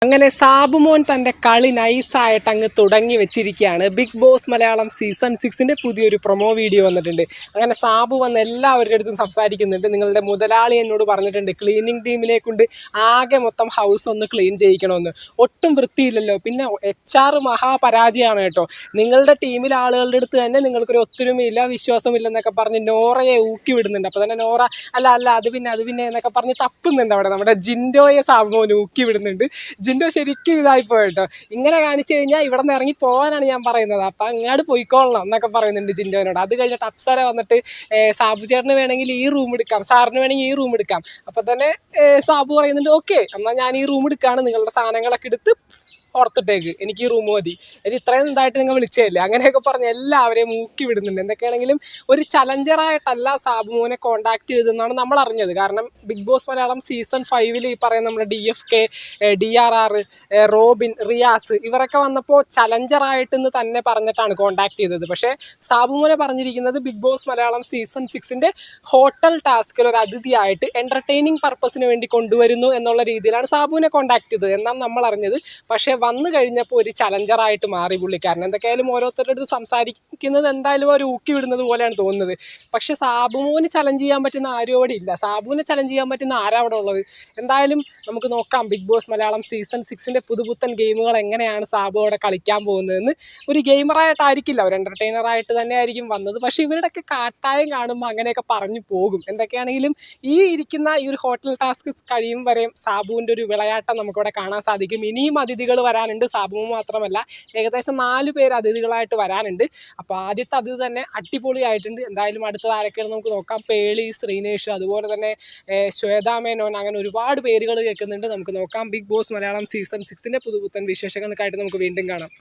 അങ്ങനെ സാബുമോൻ തൻ്റെ കളി നൈസായിട്ട് അങ്ങ് തുടങ്ങി വെച്ചിരിക്കുകയാണ്. ബിഗ് ബോസ് മലയാളം സീസൺ 6ൻ്റെ പുതിയൊരു പ്രൊമോ വീഡിയോ വന്നിട്ടുണ്ട്. അങ്ങനെ സാബു വന്ന് എല്ലാവരുടെ അടുത്തും സംസാരിക്കുന്നുണ്ട്. നിങ്ങളുടെ മുതലാളി എന്നോട് പറഞ്ഞിട്ടുണ്ട് ക്ലീനിങ് ടീമിനെ കൊണ്ട് ആകെ മൊത്തം ഹൗസ് ഒന്ന് ക്ലീൻ ചെയ്യിക്കണമെന്ന്. ഒട്ടും വൃത്തിയില്ലല്ലോ. പിന്നെ HR മഹാപരാജയമാണ് കേട്ടോ. നിങ്ങളുടെ ടീമിലെ ആളുകളുടെ അടുത്ത് തന്നെ നിങ്ങൾക്കൊരു ഒത്തൊരുമയില്ല, വിശ്വാസമില്ലെന്നൊക്കെ പറഞ്ഞ് നോറയെ ഊക്കി വിടുന്നുണ്ട്. അപ്പോൾ തന്നെ നോറ അല്ല അത് പിന്നെ എന്നൊക്കെ പറഞ്ഞ് തപ്പുന്നുണ്ട്. അവിടെ നമ്മുടെ ജിൻഡോയെ സാബുമോൻ ഊക്കി വിടുന്നുണ്ട്. ജിൻഡോ ശരിക്കും ഇതായിപ്പോയി കേട്ടോ. ഇങ്ങനെ കാണിച്ചു കഴിഞ്ഞാൽ ഇവിടെ നിന്ന് ഇറങ്ങി പോകാനാണ് ഞാൻ പറയുന്നത്, അപ്പം അങ്ങോട്ട് പോയിക്കോളണം എന്നൊക്കെ പറയുന്നുണ്ട് ജിൻഡോനോട്. അത് കഴിഞ്ഞിട്ട് അപ്സര വന്നിട്ട് സാബു ചേട്ടന് വേണമെങ്കിൽ ഈ റൂം എടുക്കാം, സാറിന് വേണമെങ്കിൽ ഈ റൂം എടുക്കാം. അപ്പം തന്നെ സാബു പറയുന്നുണ്ട് ഓക്കെ എന്നാൽ ഞാൻ ഈ റൂം എടുക്കുകയാണ്, നിങ്ങളുടെ സാധനങ്ങളൊക്കെ എടുത്ത് ഓർത്തിട്ടേക്ക്, എനിക്ക് ഈ റൂം മതി, എനിക്ക് ഇത്രയും ഇതായിട്ട് നിങ്ങൾ വിളിച്ചതല്ലേ, അങ്ങനെയൊക്കെ പറഞ്ഞ് എല്ലാവരെയും മൂക്കി വിടുന്നുണ്ട്. എന്തൊക്കെയാണെങ്കിലും ഒരു ചലഞ്ചറായിട്ടല്ല സാബുമോനെ കോൺടാക്ട് ചെയ്തതെന്നാണ് നമ്മൾ അറിഞ്ഞത്. കാരണം ബിഗ് ബോസ് മലയാളം സീസൺ 5 ഈ പറയുന്ന നമ്മുടെ DFK, DRR, റോബിൻ, റിയാസ് ഇവരൊക്കെ വന്നപ്പോൾ ചലഞ്ചറായിട്ടെന്ന് തന്നെ പറഞ്ഞിട്ടാണ് കോൺടാക്ട് ചെയ്തത്. പക്ഷേ സാബുമോനെ പറഞ്ഞിരിക്കുന്നത് ബിഗ് ബോസ് മലയാളം സീസൺ 6ൻ്റെ ഹോട്ടൽ ടാസ്കിൽ ഒരു അതിഥിയായിട്ട് എൻ്റർടൈനിങ് പർപ്പസിന് വേണ്ടി കൊണ്ടുവരുന്നു എന്നുള്ള രീതിയിലാണ് സാബുവിനെ കോൺടാക്ട് ചെയ്തത് എന്നാണ് നമ്മൾ അറിഞ്ഞത്. പക്ഷേ വന്നു കഴിഞ്ഞപ്പോൾ ഒരു ചലഞ്ചറായിട്ട് മാറി പുള്ളിക്കാരൻ. എന്തൊക്കെയായാലും ഓരോരുത്തരുടെ അടുത്ത് സംസാരിക്കുന്നത് എന്തായാലും ഒരു ഊക്കി വിടുന്നത് പോലെയാണ് തോന്നുന്നത്. പക്ഷേ സാബുമോന് ചലഞ്ച് ചെയ്യാൻ പറ്റുന്ന ആരും അവിടെ ഇല്ല. സാബുവിനെ ചലഞ്ച് ചെയ്യാൻ പറ്റുന്ന ആരാ അവിടെ ഉള്ളത്? എന്തായാലും നമുക്ക് നോക്കാം ബിഗ് ബോസ് മലയാളം സീസൺ 6ൻ്റെ പുതുപുത്തൻ ഗെയിമുകൾ എങ്ങനെയാണ് സാബു അവിടെ കളിക്കാൻ പോകുന്നതെന്ന്. ഒരു ഗെയിമറായിട്ടായിരിക്കില്ല, ഒരു എൻ്റർടൈനറായിട്ട് തന്നെ ആയിരിക്കും വന്നത്. പക്ഷേ ഇവരുടെയൊക്കെ കാട്ടായം കാണുമ്പോൾ അങ്ങനെയൊക്കെ പറഞ്ഞു പോകും. എന്തൊക്കെയാണെങ്കിലും ഈ ഒരു ഹോട്ടൽ ടാസ്ക് കഴിയും വരെയും സാബുവിൻ്റെ ഒരു വിളയാട്ടം നമുക്കിവിടെ കാണാൻ സാധിക്കും. ഇനിയും അതിഥികൾ വരാനുണ്ട്. സാബു മാത്രമല്ല, ഏകദേശം 4 പേര് അതിഥികളായിട്ട് വരാനുണ്ട്. അപ്പോൾ ആദ്യത്തെ അതിഥി തന്നെ അടിപൊളിയായിട്ടുണ്ട്. എന്തായാലും അടുത്തത് ആരൊക്കെയാണ് നമുക്ക് നോക്കാം. പേളി, ശ്രീനേഷ്, അതുപോലെ തന്നെ ശ്വേതാ മേനോൻ, അങ്ങനെ ഒരുപാട് പേരുകൾ കേൾക്കുന്നുണ്ട്. നമുക്ക് നോക്കാം. ബിഗ് ബോസ് മലയാളം സീസൺ 6ൻ്റെ പുതുപുത്തൻ വിശേഷങ്ങൾക്കായിട്ട് നമുക്ക് വീണ്ടും കാണാം.